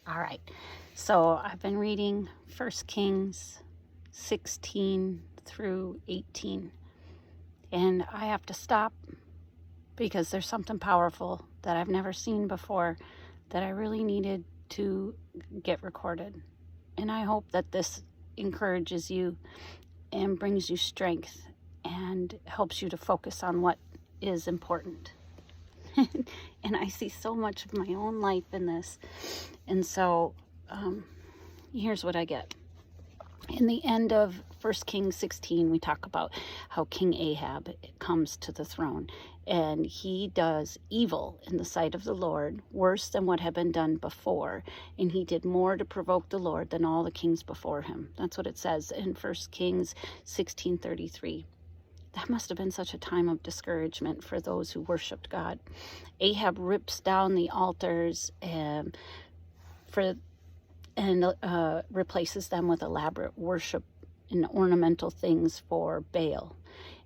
All right. So I've been reading 1 Kings 16 through 18. And I have to stop because there's something powerful that I've never seen before that I really needed to get recorded. And I hope that this encourages you and brings you strength and helps you to focus on what is important. And I see so much of my own life in this. And so here's what I get. In the end of 1 Kings 16, we talk about how King Ahab comes to the throne, and he does evil in the sight of the Lord, worse than what had been done before, and he did more to provoke the Lord than all the kings before him. That's what it says in 1 Kings 16:33. That must have been such a time of discouragement for those who worshiped God. Ahab rips down the altars and replaces them with elaborate worship and ornamental things for Baal.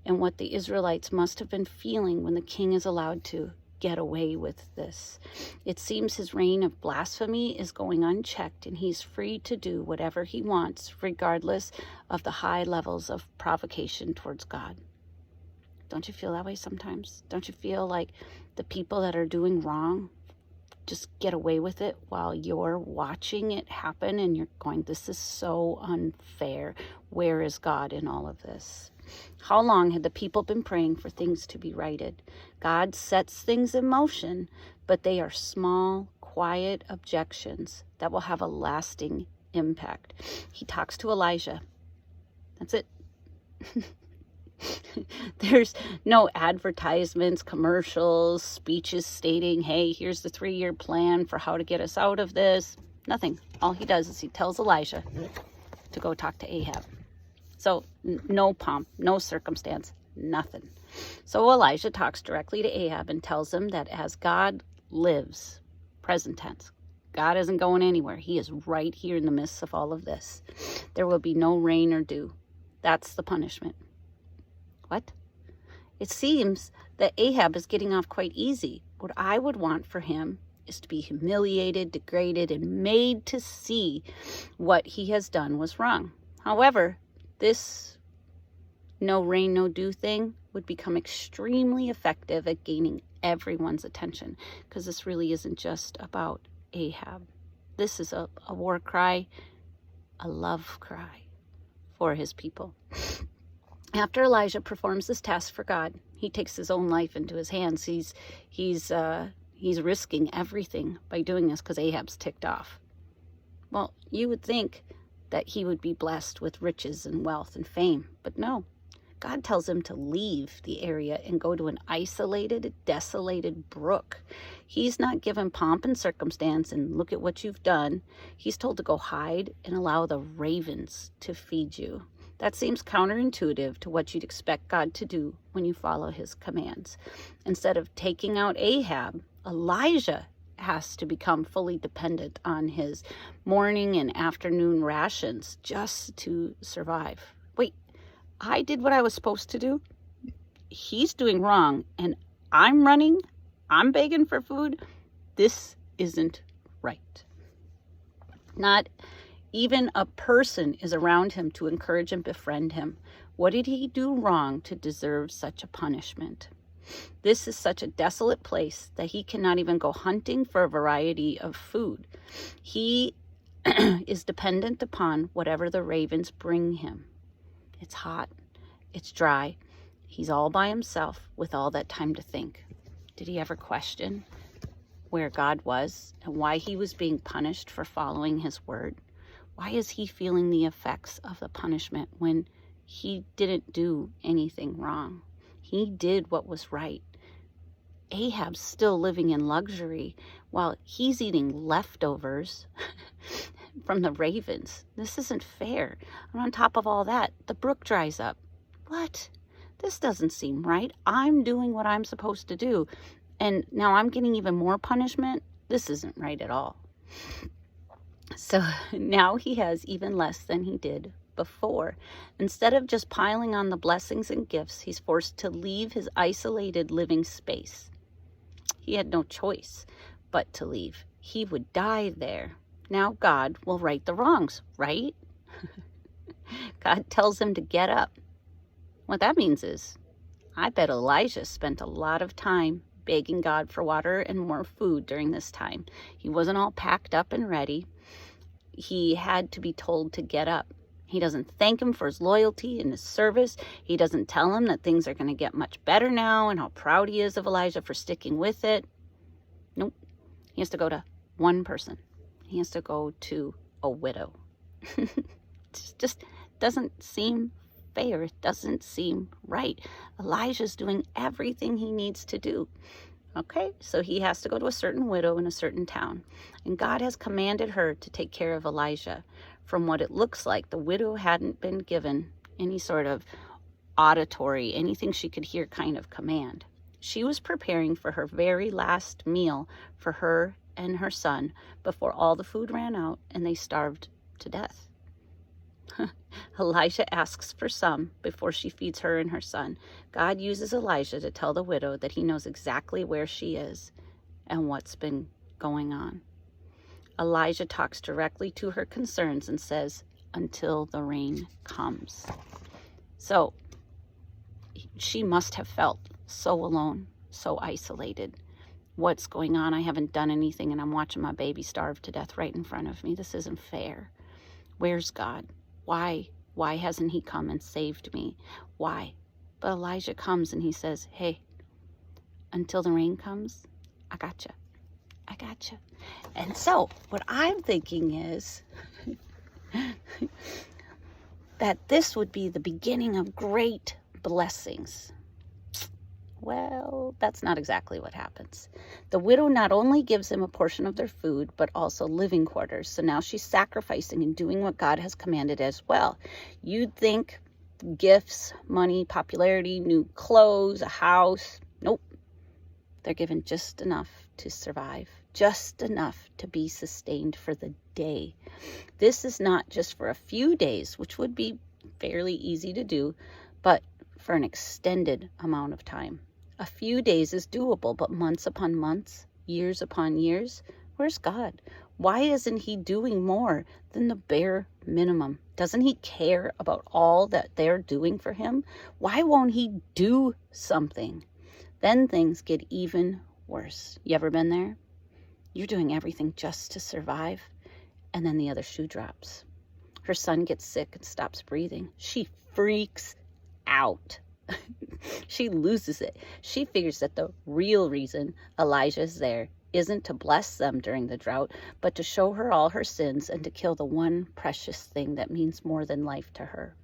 And what the Israelites must have been feeling when the king is allowed to get away with this. It seems his reign of blasphemy is going unchecked, and he's free to do whatever he wants, regardless of the high levels of provocation towards God. Don't you feel that way sometimes? Don't you feel like the people that are doing wrong just get away with it while you're watching it happen and you're going, this is so unfair. Where is God in all of this? How long had the people been praying for things to be righted? God sets things in motion, but they are small, quiet objections that will have a lasting impact. He talks to Elijah. That's it. There's no advertisements, commercials, speeches stating, hey, here's the 3-year plan for how to get us out of this. Nothing. All he does is he tells Elijah to go talk to Ahab. So no pomp, no circumstance, nothing. So Elijah talks directly to Ahab and tells him that as God lives, present tense, God isn't going anywhere. He is right here in the midst of all of this. There will be no rain or dew. That's the punishment. What? It seems that Ahab is getting off quite easy. What I would want for him is to be humiliated, degraded, and made to see what he has done was wrong. However, this no rain, no dew thing would become extremely effective at gaining everyone's attention, because this really isn't just about Ahab. This is a war cry, a love cry for his people. After Elijah performs this task for God, he takes his own life into his hands. He's risking everything by doing this because Ahab's ticked off. Well, you would think that he would be blessed with riches and wealth and fame, but no. God tells him to leave the area and go to an isolated, desolated brook. He's not given pomp and circumstance and look at what you've done. He's told to go hide and allow the ravens to feed you. That seems counterintuitive to what you'd expect God to do when you follow his commands. Instead of taking out Ahab, Elijah has to become fully dependent on his morning and afternoon rations just to survive. Wait, I did what I was supposed to do? He's doing wrong, and I'm running? I'm begging for food? This isn't right. Not even a person is around him to encourage and befriend him. What did he do wrong to deserve such a punishment? This is such a desolate place that he cannot even go hunting for a variety of food. He is dependent upon whatever the ravens bring him. It's hot. It's dry. He's all by himself with all that time to think. Did he ever question where God was and why he was being punished for following his word? Why is he feeling the effects of the punishment when he didn't do anything wrong? He did what was right. Ahab's still living in luxury while he's eating leftovers from the ravens. This isn't fair. And on top of all that, the brook dries up. What? This doesn't seem right. I'm doing what I'm supposed to do, and now I'm getting even more punishment? This isn't right at all. So now he has even less than he did before. Instead of just piling on the blessings and gifts, he's forced to leave his isolated living space. He had no choice but to leave. He would die there. Now God will right the wrongs, right? God tells him to get up. What that means is, I bet Elijah spent a lot of time begging God for water and more food during this time. He wasn't all packed up and ready. He had to be told to get up. He doesn't thank him for his loyalty and his service. He doesn't tell him that things are going to get much better now and how proud he is of Elijah for sticking with it. Nope. He has to go to one person. He has to go to a widow. It just doesn't seem fair. It doesn't seem right. Elijah's doing everything he needs to do. Okay, so he has to go to a certain widow in a certain town. And God has commanded her to take care of Elijah. From what it looks like, the widow hadn't been given any sort of auditory, anything she could hear kind of command. She was preparing for her very last meal for her and her son before all the food ran out and they starved to death. Elijah asks for some before she feeds her and her son. God uses Elijah to tell the widow that he knows exactly where she is and what's been going on. Elijah talks directly to her concerns and says, until the rain comes. So she must have felt so alone, so isolated. What's going on? I haven't done anything and I'm watching my baby starve to death right in front of me. This isn't fair. Where's God? Why hasn't he come and saved me? Why? But Elijah comes and he says, hey, until the rain comes, I got you. I got you. And so what I'm thinking is that this would be the beginning of great blessings. Well, that's not exactly what happens. The widow not only gives him a portion of their food, but also living quarters. So now she's sacrificing and doing what God has commanded as well. You'd think gifts, money, popularity, new clothes, a house. Nope. They're given just enough to survive, just enough to be sustained for the day. This is not just for a few days, which would be fairly easy to do, but for an extended amount of time. A few days is doable, but months upon months, years upon years, where's God? Why isn't he doing more than the bare minimum? Doesn't he care about all that they're doing for him? Why won't he do something? Then things get even worse. You ever been there? You're doing everything just to survive, and then the other shoe drops. Her son gets sick and stops breathing. She freaks out. She loses it. She figures that the real reason Elijah is there isn't to bless them during the drought, but to show her all her sins and to kill the one precious thing that means more than life to her.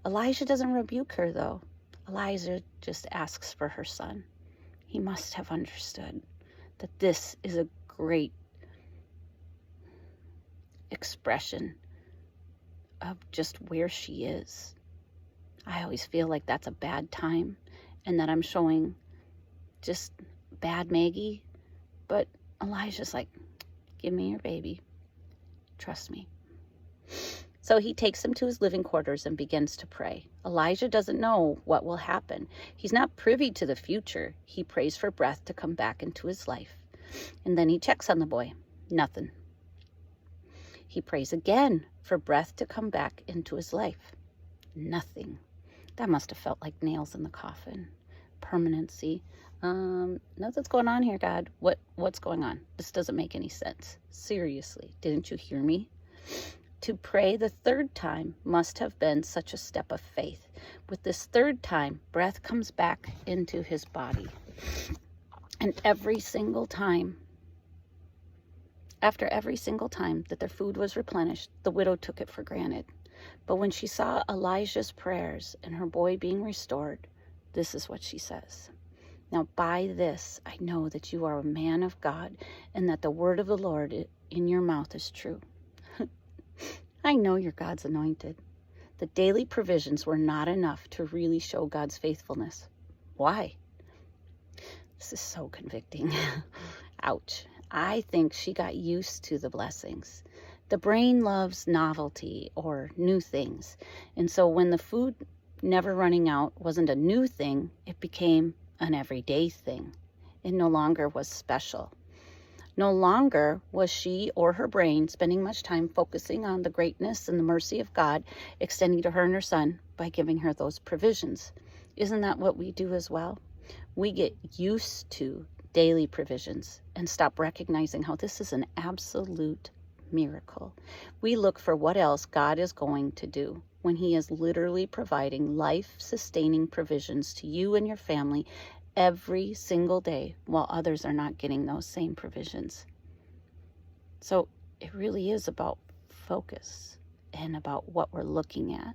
Elijah doesn't rebuke her, though. Elijah just asks for her son. He must have understood that this is a great expression of just where she is. I always feel like that's a bad time and that I'm showing just bad Maggie. But Elijah's like, give me your baby. Trust me. So he takes him to his living quarters and begins to pray. Elijah doesn't know what will happen. He's not privy to the future. He prays for breath to come back into his life. And then he checks on the boy. Nothing. He prays again for breath to come back into his life. Nothing. That must have felt like nails in the coffin. Permanency. Nothing's going on here, God. What's going on? This doesn't make any sense. Seriously, didn't you hear me? To pray the third time must have been such a step of faith. With this third time, breath comes back into his body. And every single time, after every single time that their food was replenished, the widow took it for granted. But when she saw Elijah's prayers and her boy being restored, this is what she says. Now by this I know that you are a man of God and that the word of the Lord in your mouth is true. I know you're God's anointed. The daily provisions were not enough to really show God's faithfulness. Why? This is so convicting. Ouch. I think she got used to the blessings. The brain loves novelty or new things. And so when the food never running out wasn't a new thing, it became an everyday thing. It no longer was special. No longer was she or her brain spending much time focusing on the greatness and the mercy of God extending to her and her son by giving her those provisions. Isn't that what we do as well? We get used to daily provisions and stop recognizing how this is an absolute miracle. We look for what else God is going to do when he is literally providing life-sustaining provisions to you and your family every single day, while others are not getting those same provisions. So it really is about focus and about what we're looking at.